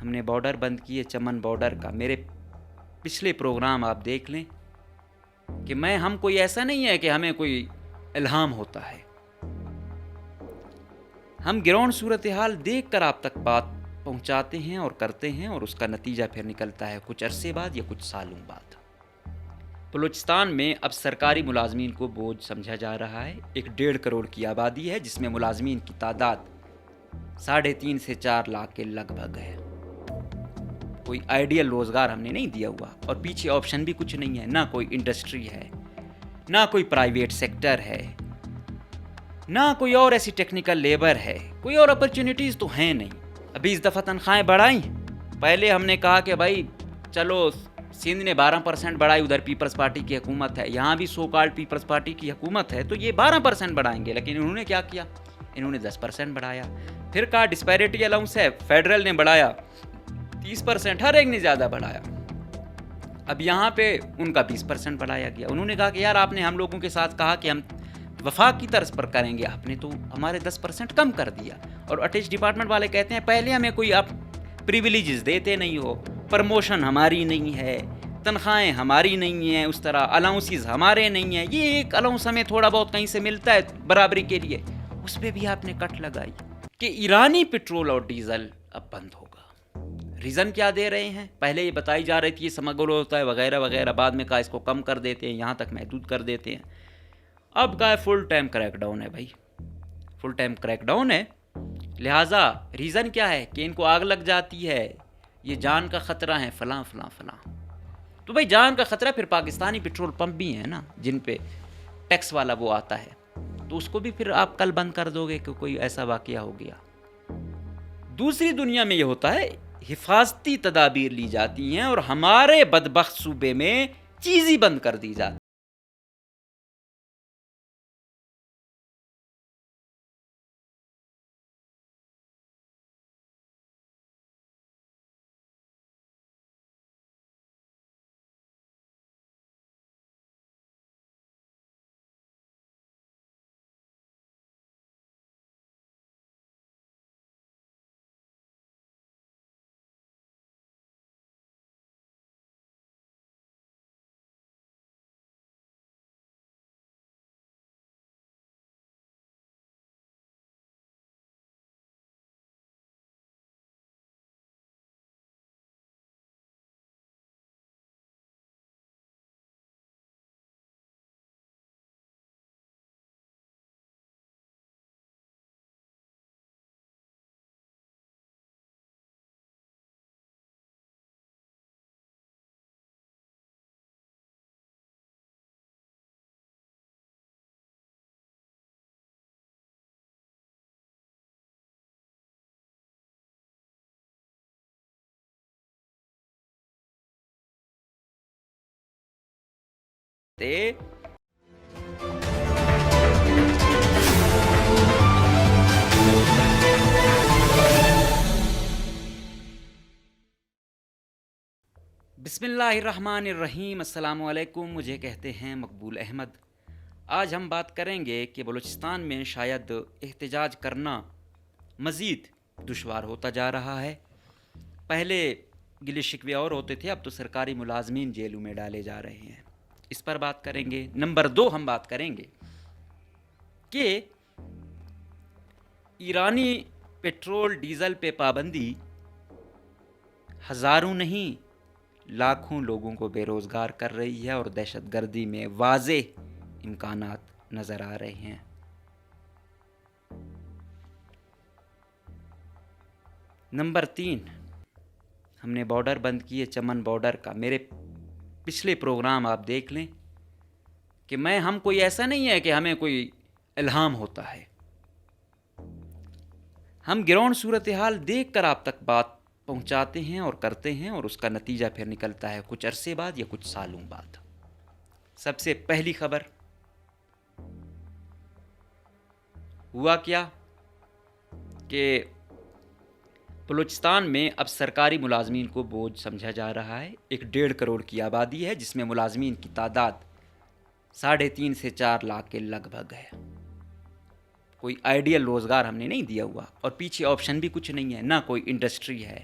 ہم نے بارڈر بند کیے چمن بارڈر کا. میرے پچھلے پروگرام آپ دیکھ لیں کہ ہم کوئی ایسا نہیں ہے کہ ہمیں کوئی الہام ہوتا ہے. ہم گراؤنڈ صورتحال دیکھ کر آپ تک بات پہنچاتے ہیں اور کرتے ہیں، اور اس کا نتیجہ پھر نکلتا ہے کچھ عرصے بعد یا کچھ سالوں بعد. بلوچستان میں اب سرکاری ملازمین کو بوجھ سمجھا جا رہا ہے. 1.5 کروڑ کی آبادی ہے جس میں ملازمین کی تعداد 3.5 سے 4 لاکھ کے لگ بھگ ہے. کوئی آئیڈیل روزگار ہم نے نہیں دیا ہوا، اور پیچھے آپشن بھی کچھ نہیں ہے. نہ کوئی انڈسٹری ہے، نہ کوئی پرائیویٹ سیکٹر ہے، نہ کوئی اور ایسی ٹیکنیکل لیبر ہے. کوئی اور اپرچونٹیز تو ہیں نہیں. ابھی اس دفعہ تنخواہیں بڑھائیں. پہلے ہم نے کہا کہ بھائی چلو سندھ نے 12% بڑھائی، ادھر پیپلز پارٹی کی حکومت ہے، یہاں بھی سو کالڈ پیپلز پارٹی کی حکومت ہے تو یہ 12% بڑھائیں گے. لیکن انہوں نے کیا کیا؟ انہوں نے 10% بڑھایا. پھر کہا ڈسپیرٹی الاؤنس ہے، فیڈرل نے بڑھایا 30%، ہر ایک نے زیادہ بڑھایا. اب یہاں پہ ان کا 20% بڑھایا گیا. انہوں نے کہا کہ یار آپ نے ہم لوگوں کے ساتھ کہا کہ ہم وفاق کی طرز پر کریں گے، آپ نے تو ہمارے 10% کم کر دیا. اور اٹیچ ڈپارٹمنٹ والے کہتے ہیں پہلے ہمیں کوئی آپ پریویلیجز دیتے نہیں ہو، پرموشن ہماری نہیں ہے، تنخواہیں ہماری نہیں ہیں، اس طرح الاؤنسز ہمارے نہیں ہیں. یہ ایک الاؤنس ہمیں تھوڑا بہت کہیں سے ملتا ہے برابری کے لیے، اس پہ بھی آپ نے کٹ لگائی کہ ایرانی پیٹرول اور ڈیزل اب بند ہوگا. ریزن کیا دے رہے ہیں؟ پہلے یہ بتائی جا رہی تھی یہ سمگل ہوتا ہے وغیرہ وغیرہ، بعد میں کہا اس کو کم کر دیتے ہیں، یہاں تک محدود کر دیتے ہیں. اب کہا ہے فل ٹائم کریک ڈاؤن ہے. بھائی فل ٹائم کریک ڈاؤن ہے، لہٰذا ریزن کیا ہے کہ ان کو آگ لگ جاتی ہے، یہ جان کا خطرہ ہے، فلاں فلاں فلاں. تو بھائی جان کا خطرہ پھر پاکستانی پیٹرول پمپ بھی ہیں نا جن پہ ٹیکس والا وہ آتا ہے، تو اس کو بھی پھر آپ کل بند کر دو گے کہ کوئی ایسا واقعہ ہو گیا. دوسری دنیا میں یہ ہوتا ہے، حفاظتی تدابیر لی جاتی ہیں اور ہمارے بدبخت صوبے میں چیز ہی بند کر دی جاتی. بسم اللہ الرحمن الرحیم. السلام علیکم. مجھے کہتے ہیں مقبول احمد. آج ہم بات کریں گے کہ بلوچستان میں شاید احتجاج کرنا مزید دشوار ہوتا جا رہا ہے. پہلے گلے شکوے اور ہوتے تھے، اب تو سرکاری ملازمین جیلوں میں ڈالے جا رہے ہیں. اس پر بات کریں گے. نمبر 2 ہم بات کریں گے کہ ایرانی پیٹرول ڈیزل پہ پابندی ہزاروں نہیں لاکھوں لوگوں کو بے روزگار کر رہی ہے اور دہشت گردی میں واضح امکانات نظر آ رہے ہیں. نمبر 3 ہم نے بارڈر بند کیے چمن بارڈر کا. میرے پچھلے پروگرام آپ دیکھ لیں کہ ہم کوئی ایسا نہیں ہے کہ ہمیں کوئی الہام ہوتا ہے. ہم گراؤنڈ صورتحال دیکھ کر آپ تک بات پہنچاتے ہیں اور کرتے ہیں، اور اس کا نتیجہ پھر نکلتا ہے کچھ عرصے بعد یا کچھ سالوں بعد. سب سے پہلی خبر ہوا کیا کہ بلوچستان میں اب سرکاری ملازمین کو بوجھ سمجھا جا رہا ہے. 1.5 کروڑ کی آبادی ہے جس میں ملازمین کی تعداد 3.5 سے 4 لاکھ کے لگ بھگ ہے. کوئی آئیڈیل روزگار ہم نے نہیں دیا ہوا، اور پیچھے آپشن بھی کچھ نہیں ہے. نہ کوئی انڈسٹری ہے،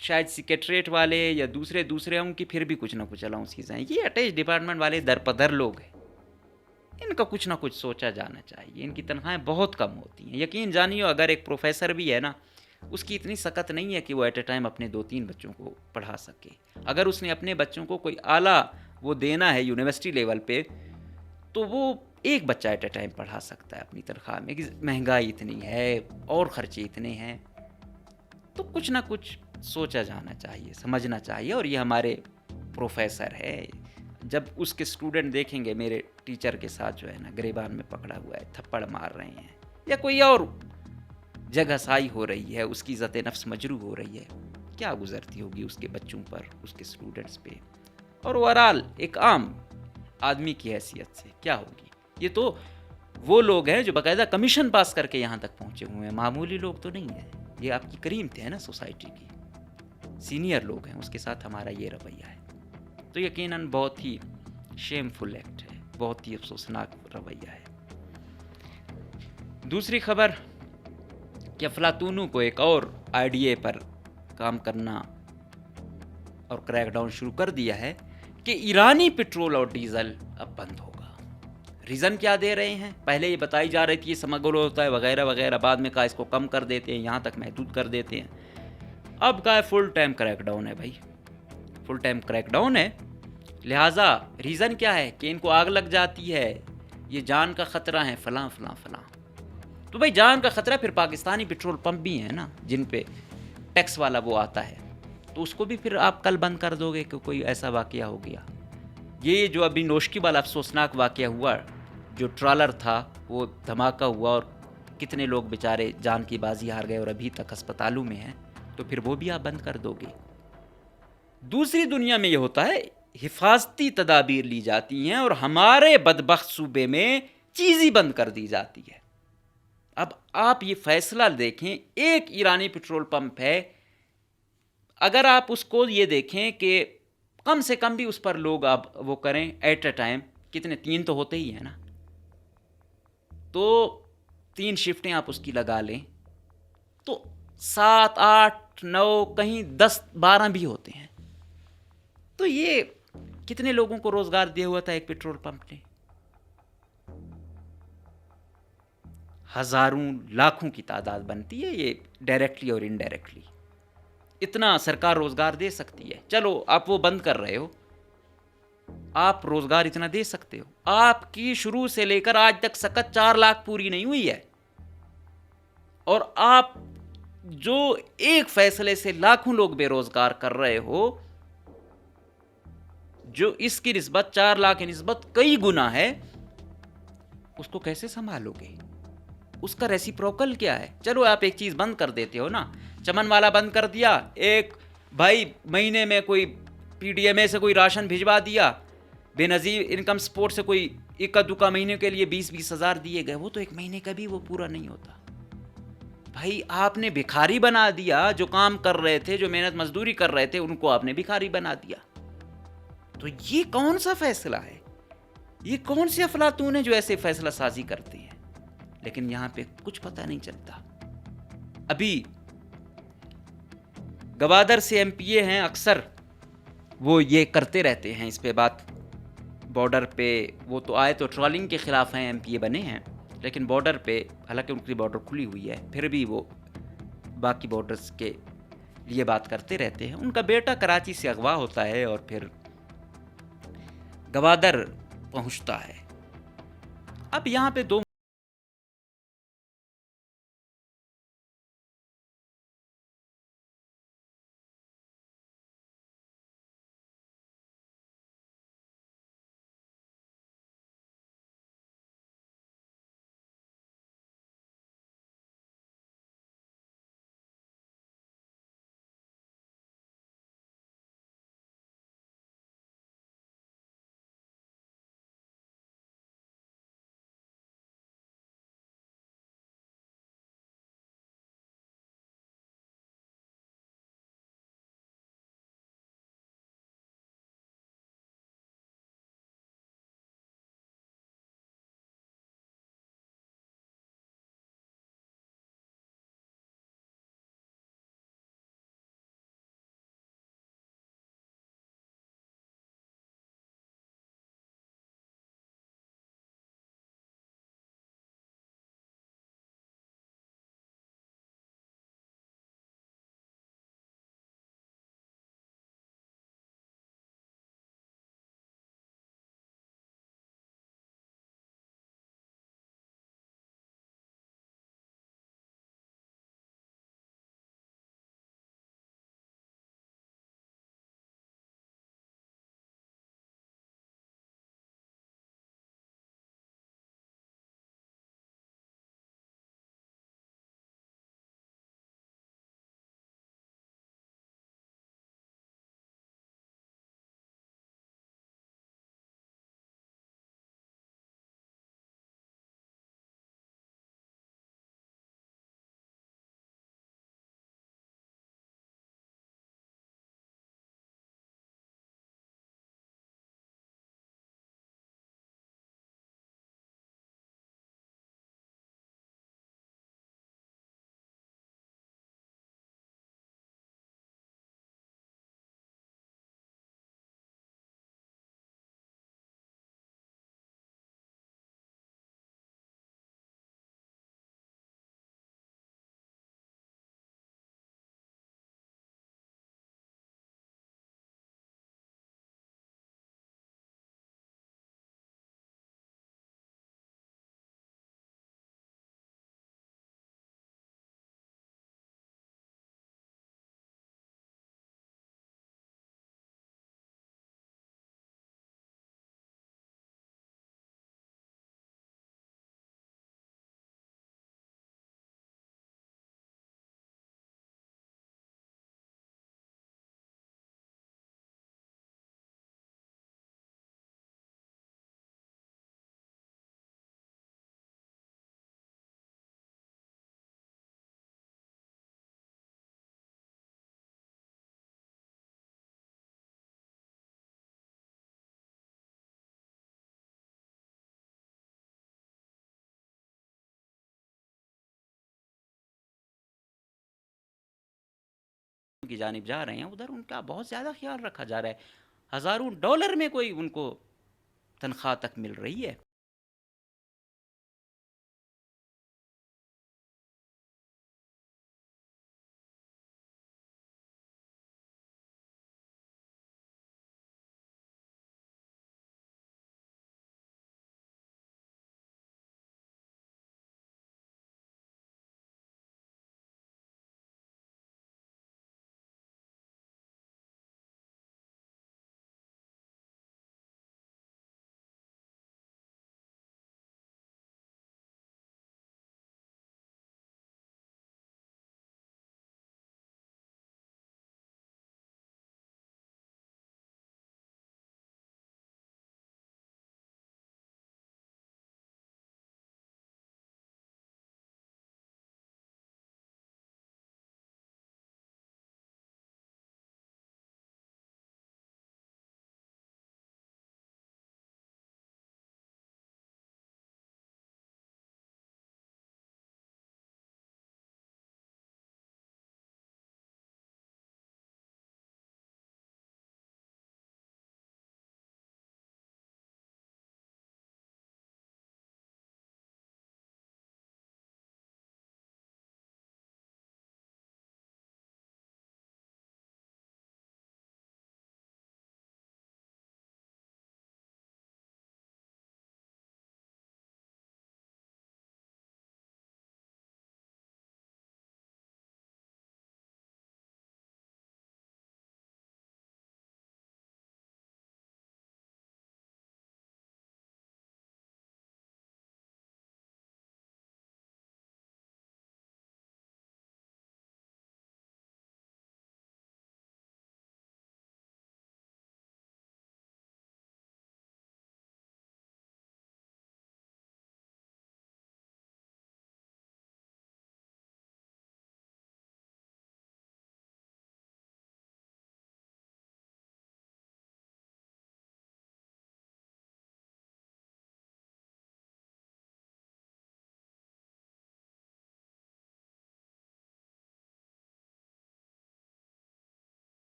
شاید سیکریٹریٹ والے یا دوسرے ہوں کہ پھر بھی کچھ نہ کچھ الاؤنسیز ہیں. یہ اٹیچ ڈپارٹمنٹ والے درپدر لوگ ہیں, ان کا کچھ نہ کچھ سوچا جانا چاہیے. ان کی تنخواہیں بہت کم ہوتی ہیں. یقین جانیے اگر ایک پروفیسر بھی ہے نا, اس کی اتنی سخت نہیں ہے کہ وہ ایٹ اے ٹائم اپنے 2-3 بچوں کو پڑھا سکے. اگر اس نے اپنے بچوں کو کوئی اعلیٰ وہ دینا ہے یونیورسٹی لیول پہ, تو وہ ایک بچہ ایٹ اے ٹائم پڑھا سکتا ہے اپنی تنخواہ میں. کہ مہنگائی اتنی ہے اور خرچے اتنے ہیں, تو کچھ نہ کچھ سوچا جانا چاہیے, سمجھنا چاہیے. اور یہ ہمارے پروفیسر ہے, جب اس کے اسٹوڈنٹ دیکھیں گے میرے ٹیچر کے ساتھ جو ہے نا گریبان میں پکڑا ہوا ہے, تھپڑ مار رہے ہیں, یا کوئی اور جگہ سائی ہو رہی ہے, اس کی عزت نفس مجروح ہو رہی ہے, کیا گزرتی ہوگی اس کے بچوں پر, اس کے اسٹوڈنٹس پہ, اور اوورآل ایک عام آدمی کی حیثیت سے کیا ہوگی. یہ تو وہ لوگ ہیں جو باقاعدہ کمیشن پاس کر کے یہاں تک پہنچے ہوئے ہیں, معمولی لوگ تو نہیں ہیں. یہ آپ کی کریم تھے نا سوسائٹی کی, سینئر لوگ ہیں, اس کے ساتھ ہمارا یہ رویہ ہے. تو یقیناً بہت ہی شیم فل ایکٹ ہے, بہت ہی افسوسناک رویہ ہے. دوسری خبر کہ افلاطونوں کو ایک اور آئیڈیا پر کام کرنا اور کریک ڈاؤن شروع کر دیا ہے کہ ایرانی پٹرول اور ڈیزل اب بند ہوگا. ریزن کیا دے رہے ہیں؟ پہلے یہ بتائی جا رہی تھی یہ سمگل ہوتا ہے وغیرہ وغیرہ, بعد میں کہا اس کو کم کر دیتے ہیں, یہاں تک محدود کر دیتے ہیں. اب کہا ہے فل ٹائم کریک ڈاؤن ہے. بھائی فل ٹائم کریک ڈاؤن ہے, لہٰذا ریزن کیا ہے کہ ان کو آگ لگ جاتی ہے, یہ جان کا خطرہ ہے, فلاں فلاں فلاں. تو بھائی جان کا خطرہ پھر پاکستانی پٹرول پمپ بھی ہیں نا جن پہ ٹیکس والا وہ آتا ہے, تو اس کو بھی پھر آپ کل بند کر دو گے کہ کوئی ایسا واقعہ ہو گیا. یہ جو ابھی نوشکی والا افسوسناک واقعہ ہوا, جو ٹرالر تھا وہ دھماکہ ہوا اور کتنے لوگ بیچارے جان کی بازی ہار گئے اور ابھی تک ہسپتالوں میں ہیں, تو پھر وہ بھی آپ بند کر دو گے. دوسری دنیا میں یہ ہوتا ہے, حفاظتی تدابیر لی جاتی ہیں اور ہمارے بدبخت صوبے میں چیز ہی بند کر دی جاتی ہے. اب آپ یہ فیصلہ دیکھیں, ایک ایرانی پٹرول پمپ ہے, اگر آپ اس کو یہ دیکھیں کہ کم سے کم بھی اس پر لوگ اب وہ کریں ایٹ اے ٹائم, کتنے 3 تو ہوتے ہی ہیں نا, تو 3 شفٹیں آپ اس کی لگا لیں تو 7, 8, 9 کہیں 10, 12 بھی ہوتے ہیں. تو یہ کتنے لوگوں کو روزگار دیا ہوا تھا ایک پٹرول پمپ نے؟ ہزاروں لاکھوں کی تعداد بنتی ہے یہ ڈائریکٹلی اور انڈائریکٹلی. اتنا سرکار روزگار دے سکتی ہے. چلو آپ وہ بند کر رہے ہو, آپ روزگار اتنا دے سکتے ہو, آپ کی شروع سے لے کر آج تک سقط 4 لاکھ پوری نہیں ہوئی ہے, اور آپ جو ایک فیصلے سے لاکھوں لوگ بے روزگار کر رہے ہو, جو اس کی نسبت 4 لاکھ کی نسبت کئی گنا ہے, اس کو کیسے سنبھالو گے؟ اس کا ریسیپروکل کیا ہے؟ چلو آپ ایک چیز بند کر دیتے ہو نا, چمن والا بند کر دیا, ایک بھائی مہینے میں کوئی پی ڈی ایم اے سے کوئی راشن بھجوا دیا, بے نظیر انکم سپورٹ سے کوئی اکا دکا مہینے کے لیے 20-20 ہزار دیے گئے, وہ تو ایک مہینے کا بھی وہ پورا نہیں ہوتا. بھائی آپ نے بھکاری بنا دیا, جو کام کر رہے تھے, جو محنت مزدوری کر رہے تھے, ان کو آپ نے بھکاری بنا دیا. تو یہ کون سا فیصلہ ہے؟ یہ کون سے افلاطون ہیں جو ایسے فیصلہ سازی کرتے ہیں؟ لیکن یہاں پہ کچھ پتہ نہیں چلتا. ابھی گوادر سے ایم پی اے ہیں, اکثر وہ یہ کرتے رہتے ہیں اس پہ بات, بارڈر پہ وہ تو آئے تو ٹرالنگ کے خلاف ہیں, ایم پی اے بنے ہیں, لیکن بارڈر پہ حالانکہ ان کی بارڈر کھلی ہوئی ہے پھر بھی وہ باقی بارڈرز کے لیے بات کرتے رہتے ہیں. ان کا بیٹا کراچی سے اغوا ہوتا ہے اور پھر گوادر پہنچتا ہے. اب یہاں پہ 2 کی جانب جا رہے ہیں ادھر ان کا بہت زیادہ خیال رکھا جا رہا ہے، ہزاروں ڈالر میں کوئی ان کو تنخواہ تک مل رہی ہے۔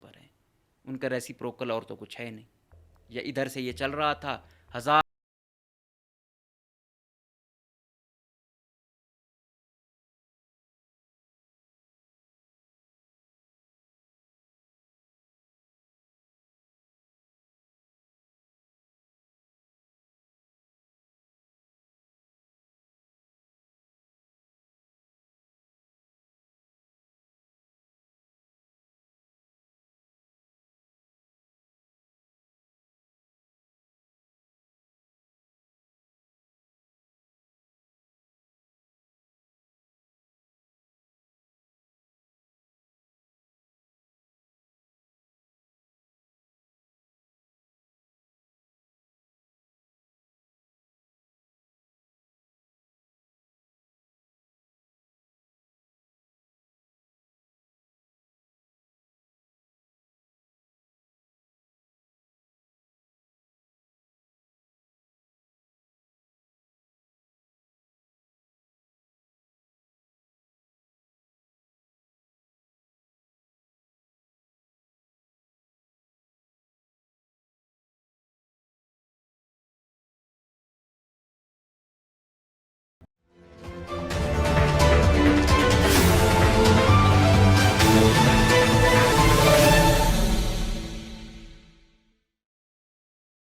پر ہیں ان کا ریسیپروکل اور تو کچھ ہے نہیں، یا ادھر سے یہ چل رہا تھا، ہزار